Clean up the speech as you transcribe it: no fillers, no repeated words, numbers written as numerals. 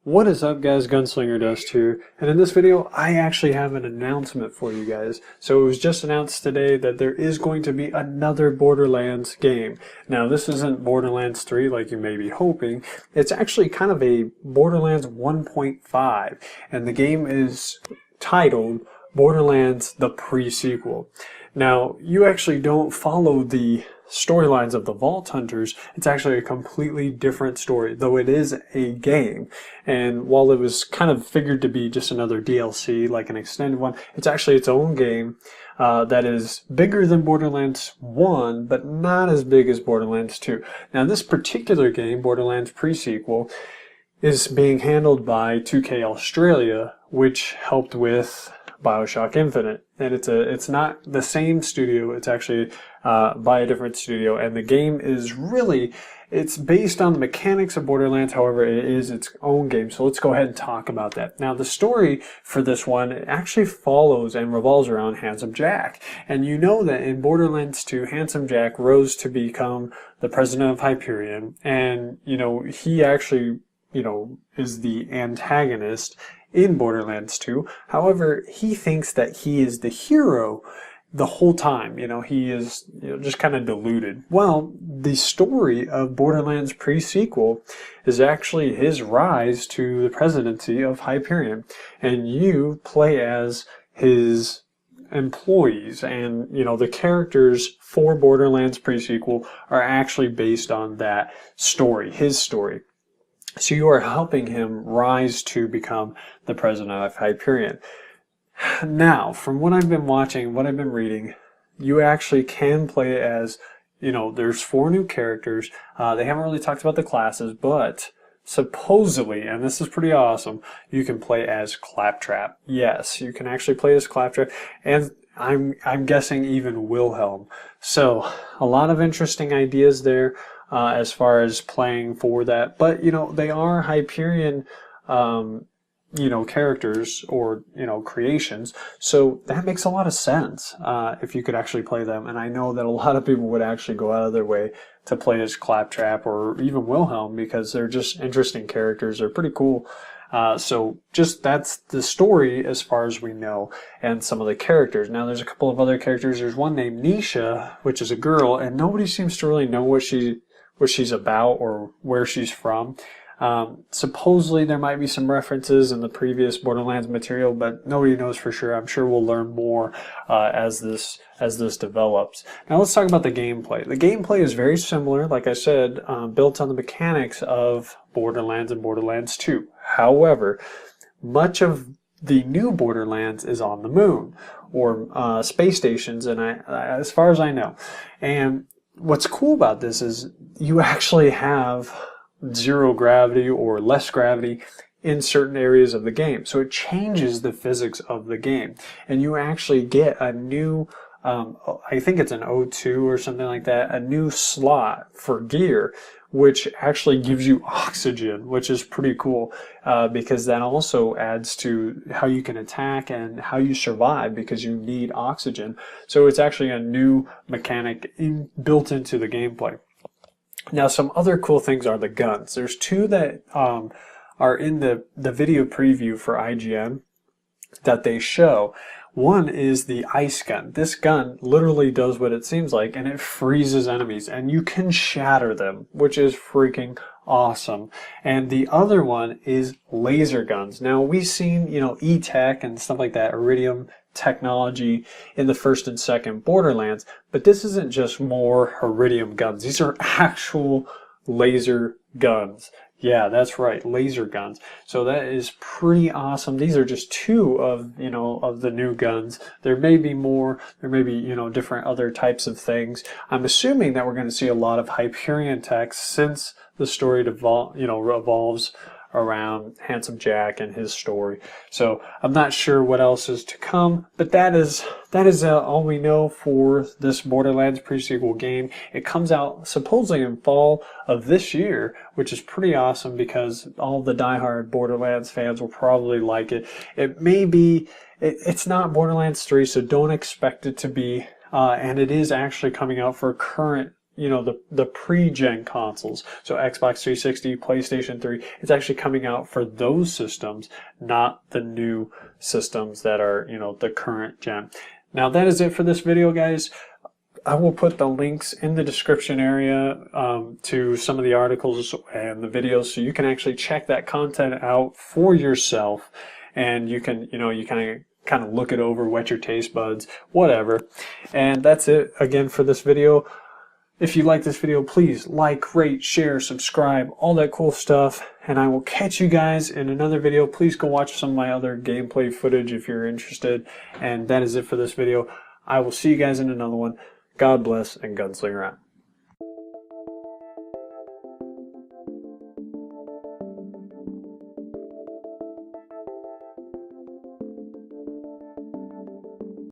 What is up, guys? Gunslinger Dust here, and in this video I actually have an announcement for you guys. So it was just announced today that there is going to be another Borderlands game. Now this isn't Borderlands 3 like you may be hoping. It's actually kind of a Borderlands 1.5, and the game is titled Borderlands The Pre-Sequel. Now you actually don't follow the storylines of the Vault Hunters. It's actually a completely different story, though it is a game. And while it was kind of figured to be just another DLC, like an extended one, it's actually its own game that is bigger than Borderlands 1, but not as big as Borderlands 2. Now this particular game, Borderlands Pre-Sequel, is being handled by 2K Australia, which helped with BioShock Infinite, and it's not the same studio. It's actually by a different studio, and the game is it's based on the mechanics of Borderlands. However, it is its own game. So let's go ahead and talk about that. Now, the story for this one actually follows and revolves around Handsome Jack, and you know that in Borderlands 2, Handsome Jack rose to become the president of Hyperion, and he actually is the antagonist in Borderlands 2. However, he thinks that he is the hero the whole time. He is just kind of deluded. Well, the story of Borderlands Pre-Sequel is actually his rise to the presidency of Hyperion, and you play as his employees, and the characters for Borderlands Pre-Sequel are actually based on that story, his story. So you are helping him rise to become the president of Hyperion. Now, from what I've been watching, what I've been reading, you actually can play as, there's 4 new characters. They haven't really talked about the classes, but supposedly, and this is pretty awesome, you can play as Claptrap. Yes, you can actually play as Claptrap, and I'm guessing even Wilhelm. So, a lot of interesting ideas there. As far as playing for that, but they are Hyperion characters or creations, so that makes a lot of sense if you could actually play them. And I know that a lot of people would actually go out of their way to play as Claptrap or even Wilhelm, because they're just interesting characters. They're pretty cool. So just that's the story as far as we know, and some of the characters. Now there's a couple of other characters. There's one named Nisha, which is a girl, and nobody seems to really know what she's about or where she's from. Supposedly there might be some references in the previous Borderlands material, but nobody knows for sure. I'm sure we'll learn more as this develops. Now let's talk about the gameplay. The gameplay is very similar, like I said, built on the mechanics of Borderlands and Borderlands 2. However, much of the new Borderlands is on the moon, or space stations, and as far as I know. And what's cool about this is you actually have zero gravity or less gravity in certain areas of the game. So it changes the physics of the game. And you actually get a new, I think it's an O2 or something like that, a new slot for gear, which actually gives you oxygen, which is pretty cool, because that also adds to how you can attack and how you survive, because you need oxygen. So it's actually a new mechanic built into the gameplay. Now, some other cool things are the guns. There's 2 that are in the video preview for IGN that they show. One is the ice gun. This gun literally does what it seems like, and it freezes enemies, and you can shatter them, which is freaking awesome. And the other one is laser guns. Now, we've seen, E-Tech and stuff like that, Iridium technology in the first and second Borderlands, but this isn't just more Iridium guns. These are actual laser guns. Yeah, that's right, laser guns. So that is pretty awesome. These are just 2 of the new guns. There may be more. There may be different other types of things. I'm assuming that we're going to see a lot of Hyperion tech, since the story revolves around Handsome Jack and his story. So I'm not sure what else is to come, but that is all we know for this Borderlands Pre-Sequel game. It comes out supposedly in fall of this year, which is pretty awesome, because all the diehard Borderlands fans will probably like it. It may be, it's not Borderlands 3, so don't expect it to be, and it is actually coming out for current the pre-gen consoles. So Xbox 360, PlayStation 3, it's actually coming out for those systems, not the new systems that are, the current gen. Now that is it for this video, guys. I will put the links in the description area to some of the articles and the videos, so you can actually check that content out for yourself, and you can, you kind of look it over, wet your taste buds, whatever. And that's it again for this video. If you like this video, please like, rate, share, subscribe, all that cool stuff. And I will catch you guys in another video. Please go watch some of my other gameplay footage if you're interested. And that is it for this video. I will see you guys in another one. God bless, and Gunslinger out.